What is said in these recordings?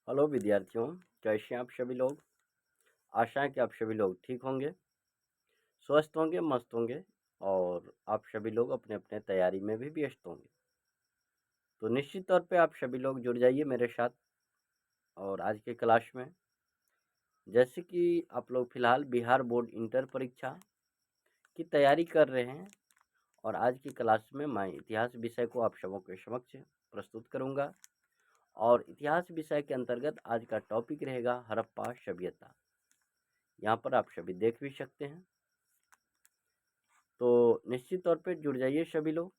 Hello विद्यार्थियों, कैसे हैं आप सभी लोग। आशा है कि आप सभी लोग ठीक होंगे, स्वस्थ होंगे, मस्त होंगे और आप सभी लोग अपने अपने तैयारी में भी व्यस्त होंगे। तो निश्चित तौर पे आप सभी लोग जुड़ जाइए मेरे साथ। और आज के क्लास में जैसे कि आप लोग फिलहाल बिहार बोर्ड इंटर परीक्षा की तैयारी कर रहे हैं और आज की क्लास में मैं इतिहास विषय को आप सबों के समक्ष प्रस्तुत करूंगा। और इतिहास विषय के अंतर्गत आज का टॉपिक रहेगा हड़प्पा सभ्यता। यहाँ पर आप सभी देख भी सकते हैं, तो निश्चित तौर पे जुड़ जाइए सभी लोग।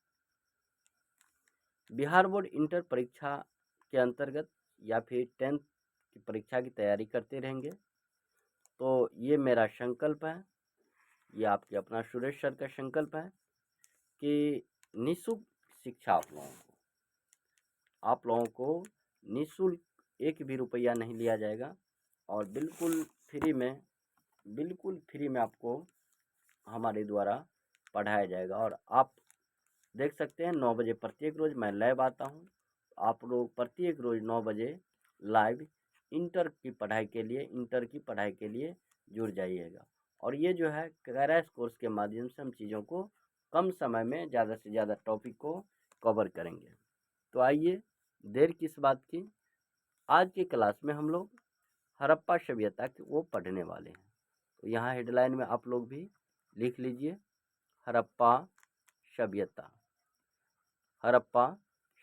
बिहार बोर्ड इंटर परीक्षा के अंतर्गत या फिर 10th की परीक्षा की तैयारी करते रहेंगे, तो ये मेरा संकल्प है, ये आपके अपना सुरेश सर का संकल्प है कि निःशुल्क शिक्षा आप लोगों को निःशुल्क एक भी रुपया नहीं लिया जाएगा और बिल्कुल फ्री में आपको हमारे द्वारा पढ़ाया जाएगा। और आप देख सकते हैं 9 बजे प्रत्येक रोज़ मैं लाइव आता हूँ। आप लोग प्रत्येक रोज़ 9 बजे लाइव इंटर की पढ़ाई के लिए जुड़ जाइएगा। और ये जो है क्रैश कोर्स के माध्यम से हम चीज़ों को कम समय में ज़्यादा से ज़्यादा टॉपिक को कवर करेंगे। तो आइए, देर किस बात की, आज की क्लास में हम लोग हड़प्पा सभ्यता की वो पढ़ने वाले हैं। तो यहाँ हेडलाइन में आप लोग भी लिख लीजिए, हड़प्पा सभ्यता। हड़प्पा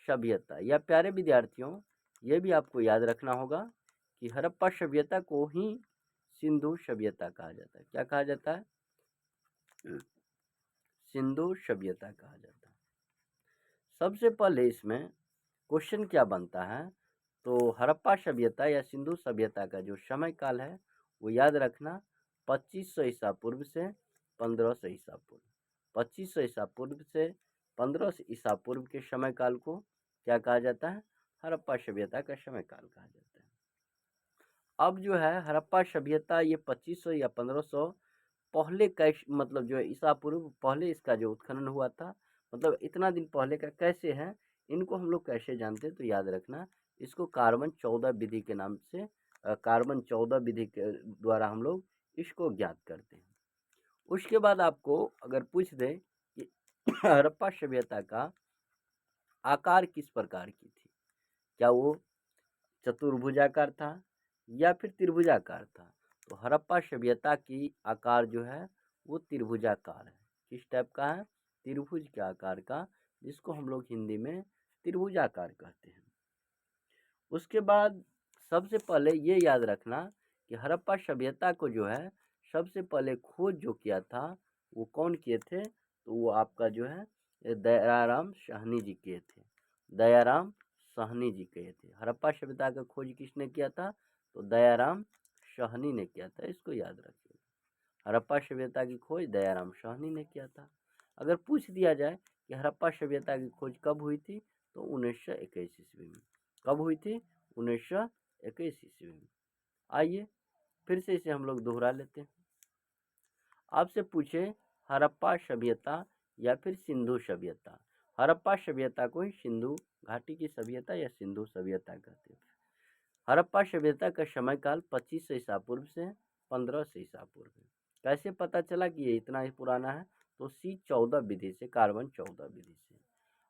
सभ्यता। या प्यारे विद्यार्थियों, ये भी आपको याद रखना होगा कि हड़प्पा सभ्यता को ही सिंधु सभ्यता कहा जाता है। क्या कहा जाता है? सिंधु सभ्यता कहा जाता है। सबसे पहले इसमें क्वेश्चन क्या बनता है, तो हड़प्पा सभ्यता या सिंधु सभ्यता का जो समय काल है वो याद रखना 2500 ईसा पूर्व से 1500 ईसा पूर्व। 2500 ईसा पूर्व से 1500 ईसा पूर्व के समय काल को क्या कहा जाता है? हड़प्पा सभ्यता का समय काल कहा जाता है। अब जो है हड़प्पा सभ्यता ये 2500 या 1500 पहले मतलब जो है ईसा पूर्व पहले इसका जो उत्खनन हुआ था, मतलब इतना दिन पहले का कैसे है, इनको हम लोग कैसे जानते हैं, तो याद रखना इसको कार्बन 14 विधि के नाम से कार्बन 14 विधि के द्वारा हम लोग इसको ज्ञात करते हैं। उसके बाद आपको अगर पूछ दे कि हड़प्पा सभ्यता का आकार किस प्रकार की थी, क्या वो चतुर्भुजाकार था या फिर त्रिभुजाकार था, तो हड़प्पा सभ्यता की आकार जो है वो त्रिभुजाकार है। किस टाइप का है? त्रिभुज के आकार का, जिसको हम लोग हिंदी में त्रिभुजाकार कहते हैं। उसके बाद सबसे पहले ये याद रखना कि हड़प्पा सभ्यता को जो है सबसे पहले खोज जो किया था वो कौन किए थे, तो वो आपका जो है दयाराम साहनी जी किए थे। दयाराम साहनी जी किए थे। हड़प्पा सभ्यता का खोज किसने किया था? तो दयाराम साहनी ने किया था। इसको याद रखिए, हड़प्पा सभ्यता की खोज दयाराम साहनी ने किया था। अगर पूछ दिया जाए कि हड़प्पा सभ्यता की खोज कब हुई थी, तो 1921 ईस्वी में। कब हुई थी? 1921 ईस्वी में। आइए फिर से इसे हम लोग दोहरा लेते हैं। आपसे पूछे हड़प्पा सभ्यता या फिर सिंधु सभ्यता। हड़प्पा सभ्यता को ही सिंधु घाटी की सभ्यता या सिंधु सभ्यता कहते हैं। हड़प्पा सभ्यता का समय काल 2500 ईसा पूर्व से 1500 ईसा पूर्व है। कैसे पता चला कि ये इतना ही पुराना है? तो C14 विधि से, कार्बन 14 विधि से।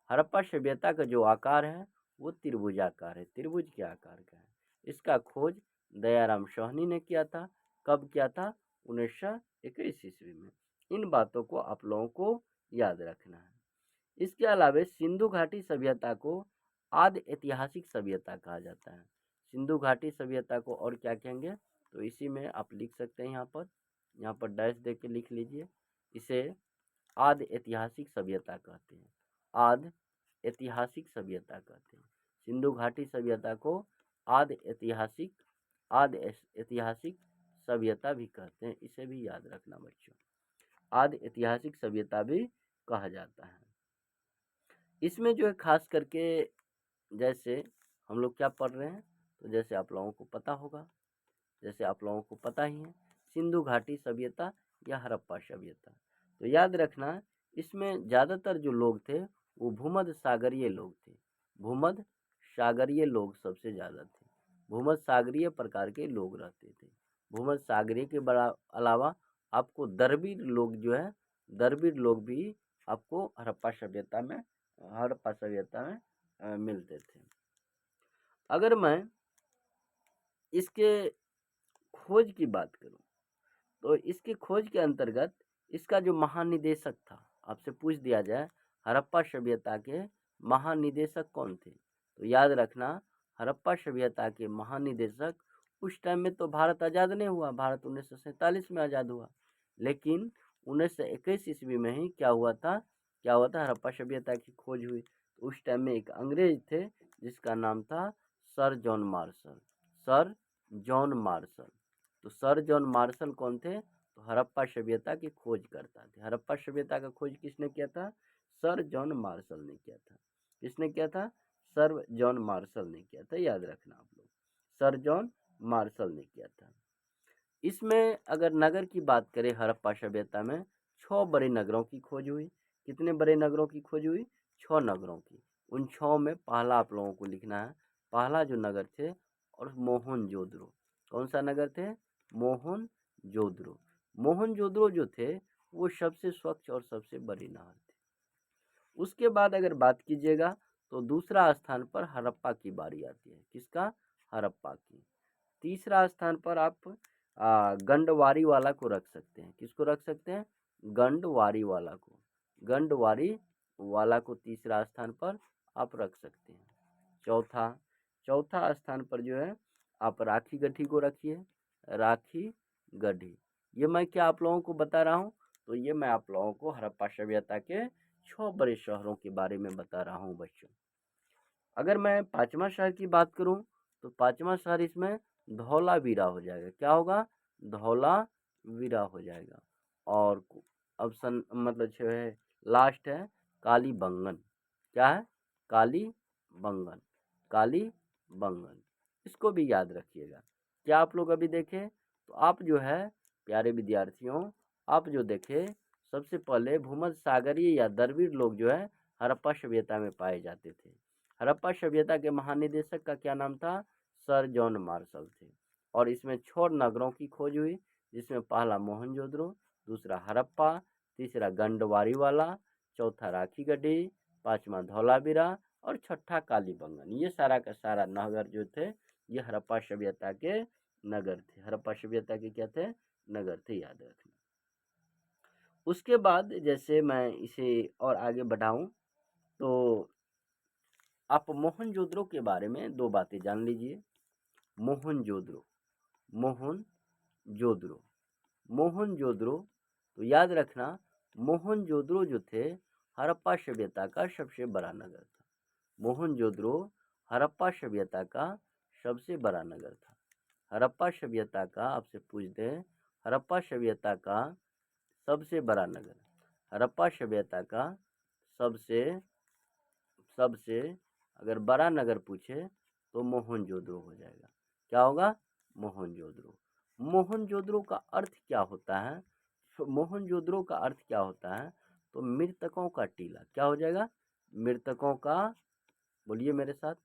हड़प्पा सभ्यता का जो आकार है वो त्रिभुजाकार है, त्रिभुज के आकार का है। इसका खोज दयाराम साहनी ने किया था। कब किया था? 1921 ईस्वी में। इन बातों को आप लोगों को याद रखना है। इसके अलावा सिंधु घाटी सभ्यता को आदि ऐतिहासिक सभ्यता कहा जाता है। सिंधु घाटी सभ्यता को और क्या कहेंगे, तो इसी में आप लिख सकते हैं, यहाँ पर डैश दे के लिख लीजिए। इसे आदि ऐतिहासिक सभ्यता कहते हैं। आदि ऐतिहासिक सभ्यता कहते हैं। सिंधु घाटी सभ्यता को आदि ऐतिहासिक सभ्यता भी कहते हैं। इसे भी याद रखना बच्चों, आदि ऐतिहासिक सभ्यता भी कहा जाता है। इसमें जो है खास करके जैसे हम लोग क्या पढ़ रहे हैं, तो जैसे आप लोगों को पता होगा, जैसे आप लोगों को पता ही है, सिंधु घाटी सभ्यता या हड़प्पा सभ्यता। तो याद रखना इसमें ज़्यादातर जो लोग थे वो भूमध्य सागरीय लोग थे। भूमध्य सागरीय लोग सबसे ज़्यादा थे। भूमध्य सागरीय प्रकार के लोग रहते थे। भूमध्य सागरीय के अलावा आपको द्रविड़ लोग जो है, द्रविड़ लोग भी आपको हड़प्पा सभ्यता में मिलते थे। अगर मैं इसके खोज की बात करूं तो इसकी खोज के अंतर्गत इसका जो महानिदेशक था, आपसे पूछ दिया जाए हड़प्पा सभ्यता के महानिदेशक कौन थे, तो याद रखना हड़प्पा सभ्यता के महानिदेशक, उस टाइम में तो भारत आज़ाद नहीं हुआ, भारत 1947 में आज़ाद हुआ, लेकिन 1921 ईस्वी में ही क्या हुआ था हड़प्पा सभ्यता की खोज हुई। तो उस टाइम में एक अंग्रेज थे जिसका नाम था sir John Marshall. Sir John Marshall, तो सर जॉन मार्शल कौन थे, तो हड़प्पा सभ्यता की खोज करता थे। हड़प्पा सभ्यता का खोज किसने किया था, सर जॉन मार्शल ने किया था। किसने किया था, सर जॉन मार्शल ने किया था, याद रखना आप लोग, सर जॉन मार्शल ने किया था। इसमें अगर नगर की बात करें हड़प्पा सभ्यता में 6 बड़े नगरों की खोज हुई। कितने बड़े नगरों की खोज हुई, 6 नगरों की। उन 6 में पहला आप लोगों को लिखना है, पहला जो नगर थे और मोहनजोदड़ो। कौन सा नगर थे, मोहनजोदड़ो। मोहनजोदड़ो जो थे वो सबसे स्वच्छ और सबसे बड़ी नहर थे। उसके बाद अगर बात कीजिएगा तो दूसरा स्थान पर हड़प्पा की बारी आती है। किसका, हड़प्पा की। तीसरा स्थान पर आप गंडवारी वाला को रख सकते हैं। किसको रख सकते हैं, गंडवारी वाला को। गंडवारी वाला को तीसरा स्थान पर आप रख सकते हैं। चौथा स्थान पर जो है आप राखी गढ़ी को रखिए, राखी गढ़ी। ये मैं क्या आप लोगों को बता रहा हूँ, तो ये मैं आप लोगों को हड़प्पा सभ्यता के 6 बड़े शहरों के बारे में बता रहा हूँ बच्चों। अगर मैं 5वां शहर की बात करूं तो 5वां शहर इसमें धौलावीरा हो जाएगा। क्या होगा, धौलावीरा हो जाएगा। और ऑप्शन मतलब जो है लास्ट है कालीबंगन। क्या है, कालीबंगन, कालीबंगन। इसको भी याद रखिएगा। क्या आप लोग अभी देखें तो आप जो है प्यारे विद्यार्थियों, आप जो देखें सबसे पहले भूमध्य सागरीय या द्रविड़ लोग जो है हड़प्पा सभ्यता में पाए जाते थे। हड़प्पा सभ्यता के महानिदेशक का क्या नाम था, सर जॉन मार्शल थे। और इसमें 6 नगरों की खोज हुई, जिसमें पहला मोहनजोदड़ो, दूसरा हड़प्पा, तीसरा गंडवारी वाला, चौथा राखी गढ़ी, 5वां धौलावीरा और 6ठा कालीबंगन। ये सारा का सारा नगर जो थे ये हड़प्पा सभ्यता के नगर थे। हड़प्पा सभ्यता के क्या थे, नगर थे, याद रखना। उसके बाद जैसे मैं इसे और आगे बढ़ाऊं तो आप मोहनजोदड़ो के बारे में 2 बातें जान लीजिए। मोहनजोदड़ो, मोहनजोदड़ो, मोहनजोदड़ो, तो याद रखना मोहनजोदड़ो जो थे हड़प्पा सभ्यता का सबसे बड़ा नगर था। मोहनजोदड़ो हड़प्पा सभ्यता का सबसे बड़ा नगर था। हड़प्पा सभ्यता का आपसे पूछते हैं, हड़प्पा सभ्यता का सबसे बड़ा नगर, हड़प्पा सभ्यता का सबसे अगर बड़ा नगर पूछे तो मोहनजोदड़ो हो जाएगा। क्या होगा, मोहनजोदड़ो। मोहनजोदड़ो का अर्थ क्या होता है, तो मोहनजोदड़ो का अर्थ क्या होता है, तो मृतकों का टीला। क्या हो जाएगा, मृतकों का, बोलिए मेरे साथ,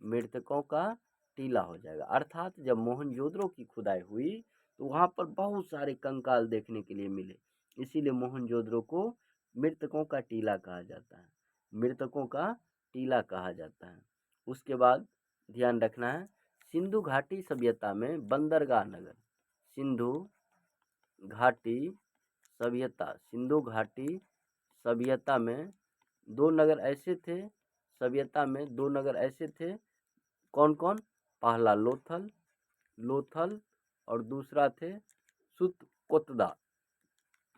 मृतकों का टीला हो जाएगा। अर्थात जब मोहनजोदड़ो की खुदाई हुई तो वहाँ पर बहुत सारे कंकाल देखने के लिए मिले, इसीलिए मोहनजोदड़ो को मृतकों का टीला कहा जाता है। मृतकों का टीला कहा जाता है। उसके बाद ध्यान रखना है, सिंधु घाटी सभ्यता में बंदरगाह नगर, सिंधु घाटी सभ्यता, सिंधु घाटी सभ्यता में 2 नगर ऐसे थे, सभ्यता में 2 नगर ऐसे थे, कौन कौन, पहला लोथल, लोथल और दूसरा थे सुतकोतदा।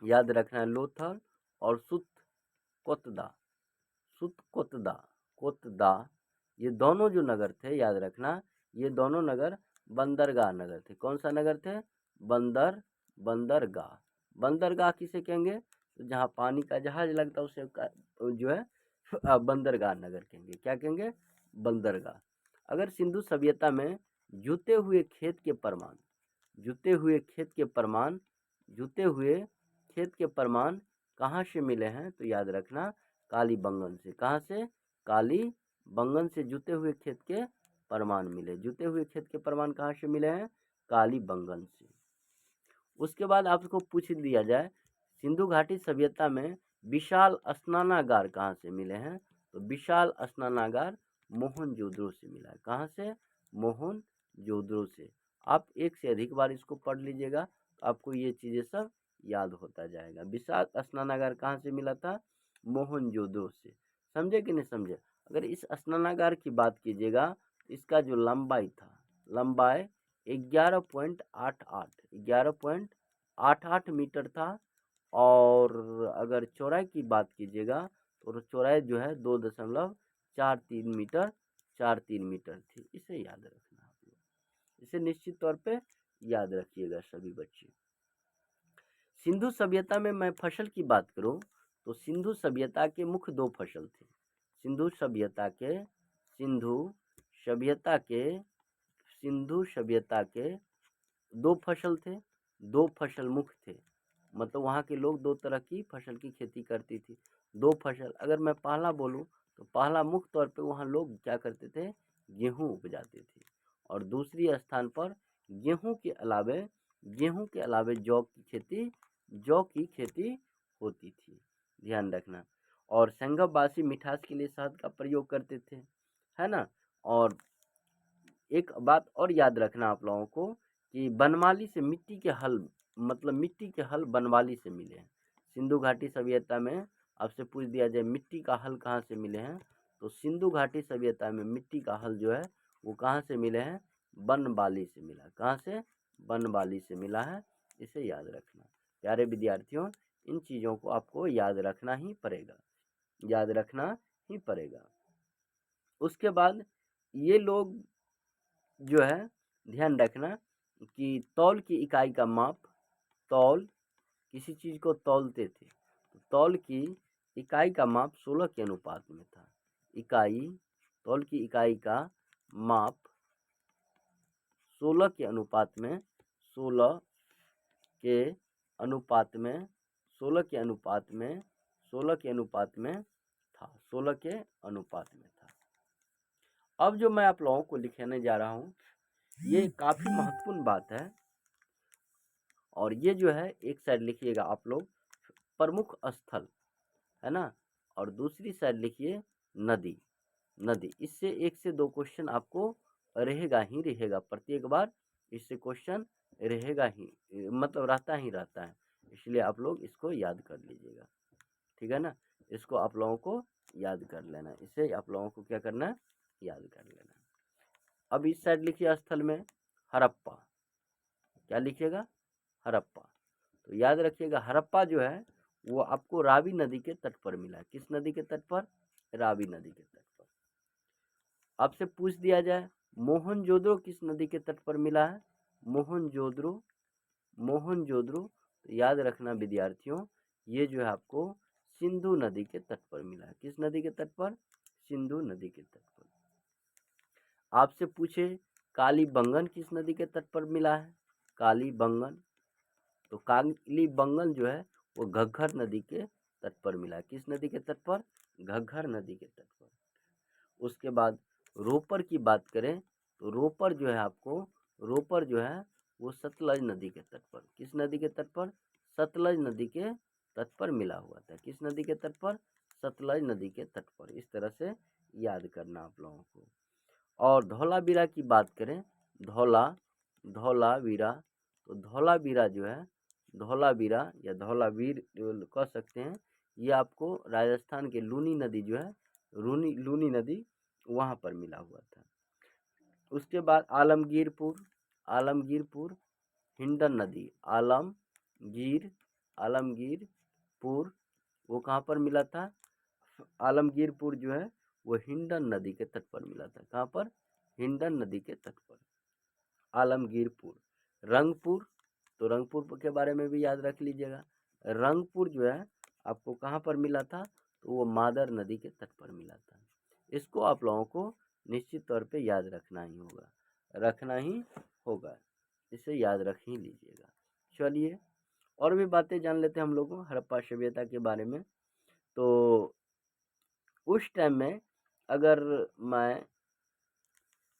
याद रखना है, लोथल और सुतकोतदा, सुतकोतदा, कोतदा, ये दोनों जो नगर थे याद रखना, ये दोनों नगर बंदरगाह नगर थे। कौन सा नगर थे, बंदरगाह। बंदरगाह किसे कहेंगे, तो जहाँ पानी का जहाज लगता है उसे जो है बंदरगाह नगर कहेंगे। क्या कहेंगे, बंदरगाह। अगर सिंधु सभ्यता में जुते हुए खेत के प्रमाण, जुते हुए खेत के प्रमाण, जुते हुए खेत के प्रमाण कहाँ से मिले हैं, तो याद रखना कालीबंगन से। कहाँ से, कालीबंगन से जुते हुए खेत के प्रमाण मिले। जुते हुए खेत के प्रमाण कहाँ से मिले हैं? कालीबंगन से। उसके बाद आपको पूछ दिया जाए सिंधु घाटी सभ्यता में विशाल स्नानागार कहाँ से मिले हैं? तो विशाल स्नानागार मोहनजोदड़ो से मिला है। कहाँ से? मोहनजोदड़ो से। आप एक से अधिक बार इसको पढ़ लीजिएगा तो आपको ये चीजें सब याद होता जाएगा। विशाल स्नानागार कहाँ से मिला था? मोहनजोदड़ो से। समझे कि नहीं समझे? अगर इस स्नानागार की बात कीजिएगा, इसका जो लंबाई था, लंबाई 11.88 मीटर था। और अगर चौड़ाई की बात कीजिएगा तो चौड़ाई जो है 2.43 मीटर थी। इसे याद रखना आप लोग, इसे निश्चित तौर पे याद रखिएगा सभी बच्चे। सिंधु सभ्यता में मैं फसल की बात करूं तो सिंधु सभ्यता के मुख्य दो फसल थे। सिंधु सभ्यता के दो फसल थे, दो फसल मुख्य थे। मतलब वहाँ के लोग दो तरह की फसल की खेती करती थी। दो फसल, अगर मैं पहला बोलूँ तो पहला मुख्य तौर पे वहाँ लोग क्या करते थे? गेहूँ उपजाते थे। और दूसरी स्थान पर गेहूँ के अलावे जौ की खेती होती थी। ध्यान रखना। और संगमवासी मिठास के लिए शहद का प्रयोग करते थे, है ना। और एक बात और याद रखना आप लोगों को कि बनमाली से मिट्टी के हल बनमाली से मिले हैं। सिंधु घाटी सभ्यता में आपसे पूछ दिया जाए मिट्टी का हल कहाँ से मिले हैं, तो सिंधु घाटी सभ्यता में मिट्टी का हल जो है वो कहाँ से मिले हैं? बनमाली से मिला। कहाँ से? बनमाली से मिला है। इसे याद रखना। प्यारे विद्यार्थियों, इन चीज़ों को आपको याद रखना ही पड़ेगा। उसके बाद ये लोग जो है ध्यान रखना कि तौल की इकाई का माप, किसी चीज़ को तौलते थे तो तौल की इकाई का माप 16 के अनुपात में था। तौल की इकाई का माप 16 के अनुपात में था। अब जो मैं आप लोगों को लिखने जा रहा हूँ ये काफ़ी महत्वपूर्ण बात है। और ये जो है एक साइड लिखिएगा आप लोग प्रमुख स्थल, है ना। और दूसरी साइड लिखिए नदी। इससे एक से दो क्वेश्चन आपको रहेगा ही रहेगा। प्रत्येक बार इससे क्वेश्चन रहेगा ही, मतलब रहता है। इसलिए आप लोग इसको याद कर लीजिएगा, ठीक है ना। इसको आप लोगों को याद कर लेना। इसे आप लोगों को क्या करना है? याद कर लेना। अब इस साइड लिखिए स्थल में हड़प्पा। क्या लिखिएगा? हड़प्पा। तो याद रखिएगा हड़प्पा जो है वो आपको रावी नदी के तट पर मिला। किस नदी के तट पर? रावी नदी के तट पर। आपसे पूछ दिया जाए मोहनजोदड़ो किस नदी के तट पर मिला है? मोहनजोदड़ो। तो याद रखना विद्यार्थियों, ये जो है आपको सिंधु नदी के तट पर मिला है। किस नदी के तट पर? सिंधु नदी के तट पर। आपसे पूछे कालीबंगन किस नदी के तट पर मिला है? कालीबंगन। तो कालीबंगन जो है वो घग्घर नदी के तट पर मिला है। किस नदी के तट पर? घग्घर नदी के तट पर। उसके बाद रोपर की बात करें तो रोपर जो है वो सतलज नदी के तट पर। किस नदी के तट पर? सतलज नदी के तट पर मिला हुआ था। किस नदी के तट पर? सतलज नदी के तट पर। इस तरह से याद करना आप लोगों को। और धौलावीरा की बात करें, धौलावीरा, तो धौलावीरा जो है, धौलावीरा या धौलावीर कह सकते हैं, ये आपको राजस्थान के लूनी नदी जो है, लूनी नदी वहाँ पर मिला हुआ था। उसके बाद आलमगीरपुर हिंडन नदी, आलमगीरपुर वो कहाँ पर मिला था? आलमगीरपुर जो है वो हिंडन नदी के तट पर मिला था। कहाँ पर? हिंडन नदी के तट पर आलमगीरपुर। रंगपुर, तो रंगपुर के बारे में भी याद रख लीजिएगा। रंगपुर जो है आपको कहाँ पर मिला था? तो वो मादर नदी के तट पर मिला था। इसको आप लोगों को निश्चित तौर पे याद रखना ही होगा। इसे याद रख ही लीजिएगा। चलिए और भी बातें जान लेते हैं हम लोग हड़प्पा सभ्यता के बारे में। तो उस टाइम में अगर मैं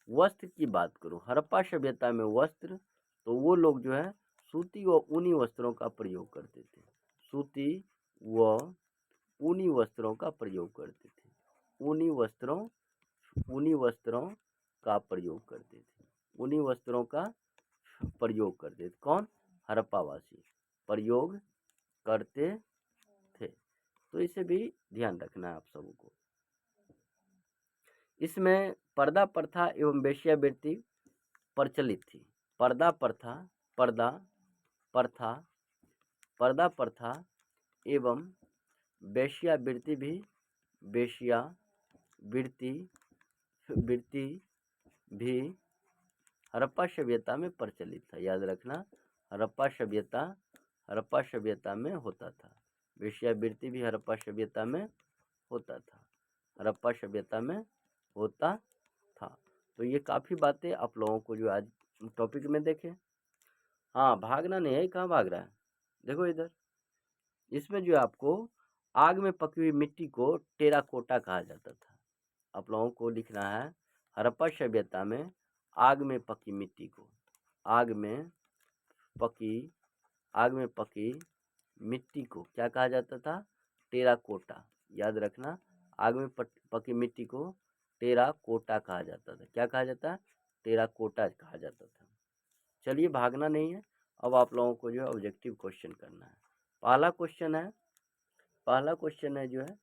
वस्त्र की बात करूं, हड़प्पा सभ्यता में वस्त्र, तो वो लोग जो है सूती व ऊनी वस्त्रों का प्रयोग करते थे। सूती व ऊनी वस्त्रों का प्रयोग करते थे। ऊनी वस्त्रों का प्रयोग करते थे। ऊनी वस्त्रों का प्रयोग करते थे। कौन? हड़प्पावासी प्रयोग करते थे। तो इसे भी ध्यान रखना है आप सबको। इसमें पर्दा प्रथा एवं वेश्यावृत्ति प्रचलित थी। पर्दा प्रथा एवं वेश्यावृत्ति भी हड़प्पा सभ्यता में प्रचलित था। याद रखना, हड़प्पा सभ्यता में होता था। वेश्यावृत्ति भी हड़प्पा सभ्यता में होता था। हड़प्पा सभ्यता में होता था। तो ये काफ़ी बातें आप लोगों को जो आज टॉपिक में देखें। हाँ, भागना नहीं है, कहाँ भाग रहा है? देखो इधर, इसमें जो आपको आग में पकी हुई मिट्टी को टेराकोटा कहा जाता था। आप लोगों को लिखना है, हड़प्पा सभ्यता में आग में पकी मिट्टी को, आग में पकी मिट्टी को क्या कहा जाता था? टेराकोटा। याद रखना, आग में पकी मिट्टी को टेराकोटा कहा जाता था। क्या कहा जाता? टेराकोटा कहा जाता था। चलिए, भागना नहीं है। अब आप लोगों को जो है ऑब्जेक्टिव क्वेश्चन करना है। पहला क्वेश्चन है जो है,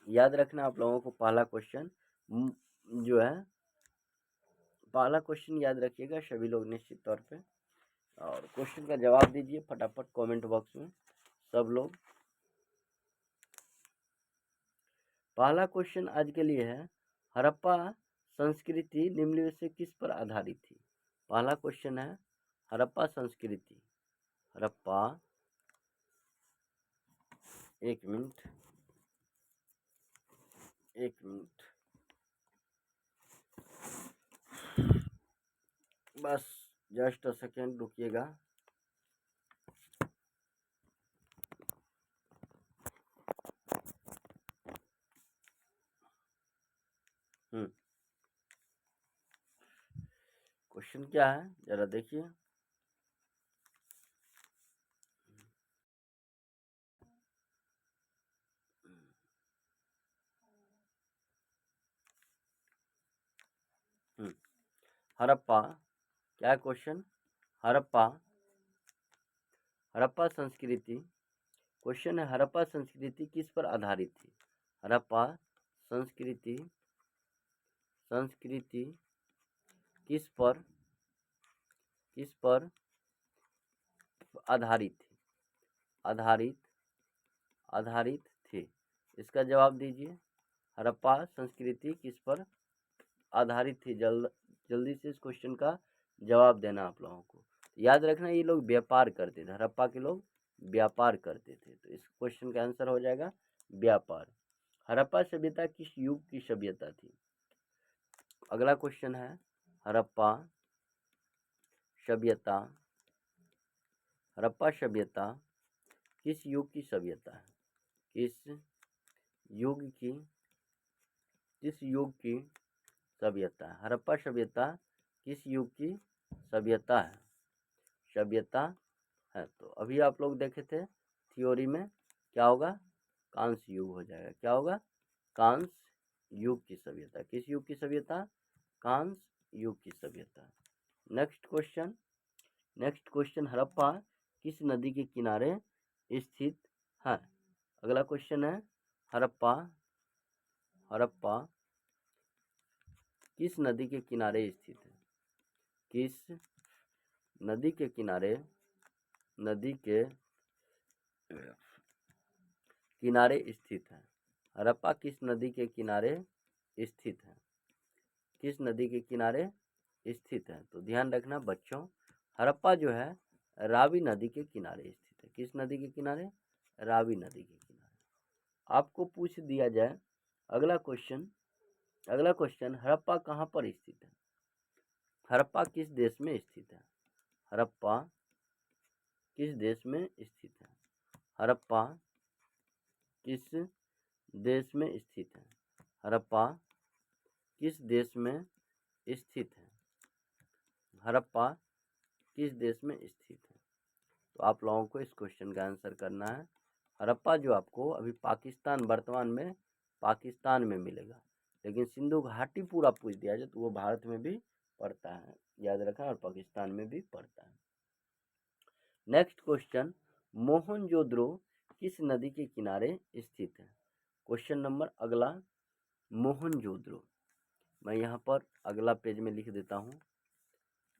याद रखना आप लोगों को, पहला क्वेश्चन जो है, पहला क्वेश्चन याद रखिएगा सभी लोग निश्चित तौर पे, और क्वेश्चन का जवाब दीजिए फटाफट कमेंट बॉक्स में सब लोग। पहला क्वेश्चन आज के लिए है, हड़प्पा संस्कृति निम्नलिखित में से किस पर आधारित थी? पहला क्वेश्चन है, हड़प्पा संस्कृति, हड़प्पा, एक मिनट, बस जस्ट अ सेकेंड रुकिएगा। क्वेश्चन क्या है जरा देखिए। हड़प्पा, क्या क्वेश्चन? हड़प्पा संस्कृति, क्वेश्चन है हड़प्पा संस्कृति किस पर आधारित थी? हड़प्पा संस्कृति किस पर आधारित थी? आधारित थी। इसका जवाब दीजिए। हड़प्पा संस्कृति किस पर आधारित थी? जल्दी से इस क्वेश्चन का जवाब देना आप लोगों को। याद रखना, ये लोग व्यापार करते थे, हड़प्पा के लोग व्यापार करते थे। तो इस क्वेश्चन का आंसर हो जाएगा व्यापार। हड़प्पा सभ्यता किस युग की सभ्यता थी? अगला क्वेश्चन है, हड़प्पा सभ्यता किस युग की सभ्यता है? किस युग की सभ्यता है? हड़प्पा सभ्यता किस युग की सभ्यता है? तो अभी आप लोग देखे थे थ्योरी में, क्या होगा? कांस्य युग हो जाएगा। क्या होगा? कांस्य युग की सभ्यता। किस युग की सभ्यता? कांस्य युग की सभ्यता। नेक्स्ट क्वेश्चन, हड़प्पा किस नदी के किनारे स्थित है? अगला क्वेश्चन है, हड़प्पा किस नदी के किनारे स्थित है? किस नदी के किनारे स्थित है? हड़प्पा किस नदी के किनारे स्थित है? किस नदी के किनारे स्थित है? तो ध्यान रखना बच्चों, हड़प्पा जो है रावी नदी के किनारे स्थित है। किस नदी के किनारे? रावी नदी के किनारे। आपको पूछ दिया जाए अगला क्वेश्चन, हड़प्पा कहाँ पर स्थित है? हड़प्पा किस देश में स्थित है? हड़प्पा किस देश में स्थित है? हड़प्पा किस देश में स्थित है? हड़प्पा किस देश में स्थित है? हड़प्पा किस देश में स्थित है? तो आप लोगों को इस क्वेश्चन का आंसर करना है। हड़प्पा जो आपको अभी पाकिस्तान, वर्तमान में पाकिस्तान में मिलेगा, लेकिन सिंधु घाटी पूरा पूछ दिया जाए तो वो भारत में भी पड़ता है, याद रखना, और पाकिस्तान में भी पड़ता है। नेक्स्ट क्वेश्चन, मोहनजोदड़ो किस नदी के किनारे स्थित है? क्वेश्चन नंबर अगला, मोहनजोदड़ो, मैं यहाँ पर अगला पेज में लिख देता हूँ।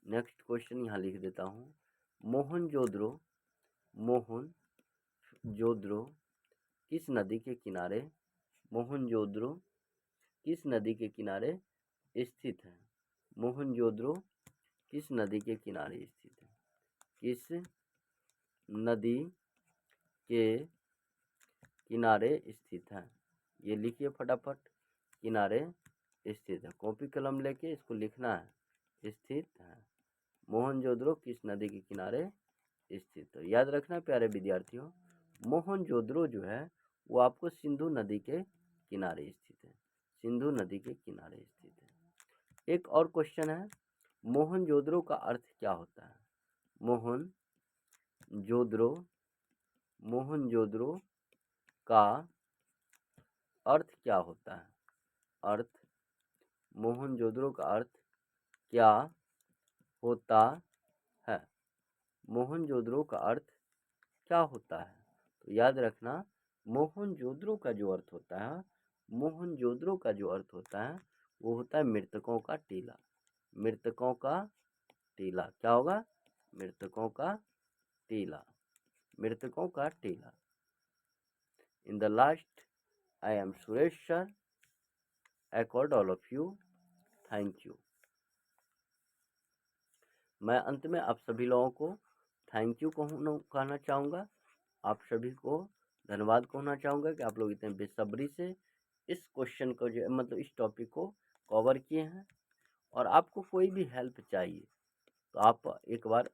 नेक्स्ट क्वेश्चन यहाँ लिख देता हूँ, मोहनजोदड़ो किस नदी के किनारे, मोहनजोदड़ो किस नदी के किनारे स्थित है? मोहनजोदड़ो किस नदी के किनारे स्थित है? किस नदी के किनारे स्थित है? ये लिखिए फटाफट, किनारे स्थित है। कॉपी कलम लेके इसको लिखना है, स्थित है। मोहनजोदड़ो किस नदी के किनारे स्थित है? याद रखना प्यारे विद्यार्थियों, मोहनजोदड़ो जो है वो आपको सिंधु नदी के किनारे स्थित है, सिंधु नदी के किनारे स्थित है। एक और क्वेश्चन है, मोहनजोदड़ो का अर्थ क्या होता है? मोहनजोदड़ो का अर्थ क्या होता है? मोहनजोदड़ो का अर्थ क्या होता है? मोहनजोदड़ो का अर्थ क्या होता है? तो याद रखना, मोहनजोदड़ो का जो अर्थ होता है, मोहनजोदड़ो का जो अर्थ होता है वो होता है मृतकों का टीला। मृतकों का टीला क्या होगा? मृतकों का टीला, मृतकों का टीला। In the last, I am Suresh sir, accord all of you, thank you. मैं अंत में आप सभी लोगों को थैंक यू कहना चाहूँगा, आप सभी को धन्यवाद कहना चाहूँगा कि आप लोग इतने बेसब्री से इस क्वेश्चन को जो मतलब इस टॉपिक को कवर किए हैं। और आपको कोई भी हेल्प चाहिए तो आप एक बार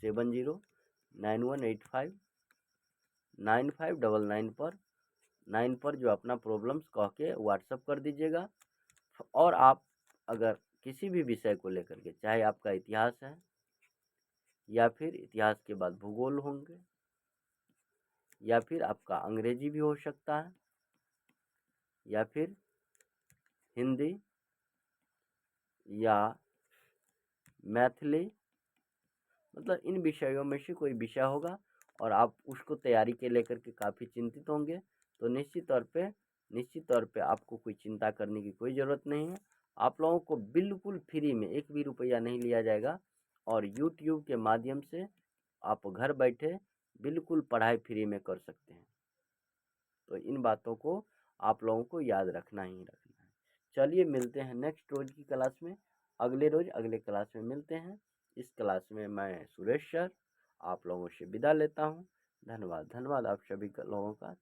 7091859599 पर जो अपना प्रॉब्लम्स कह के व्हाट्सअप कर दीजिएगा। और आप अगर किसी भी विषय को लेकर के, चाहे आपका इतिहास है या फिर इतिहास के बाद भूगोल होंगे, या फिर आपका अंग्रेजी भी हो सकता है, या फिर हिंदी या मैथिली, मतलब इन विषयों में से कोई विषय होगा और आप उसको तैयारी के लेकर के काफ़ी चिंतित होंगे, तो निश्चित तौर पे आपको कोई चिंता करने की कोई ज़रूरत नहीं है। आप लोगों को बिल्कुल फ्री में एक भी रुपया नहीं लिया जाएगा, और यूट्यूब के माध्यम से आप घर बैठे बिल्कुल पढ़ाई फ्री में कर सकते हैं। तो इन बातों को आप लोगों को याद रखना ही रखना है। चलिए मिलते हैं नेक्स्ट रोज की क्लास में, अगले रोज अगले क्लास में मिलते हैं। इस क्लास में मैं सुरेश सर आप लोगों से विदा लेता हूँ। धन्यवाद आप सभी लोगों का।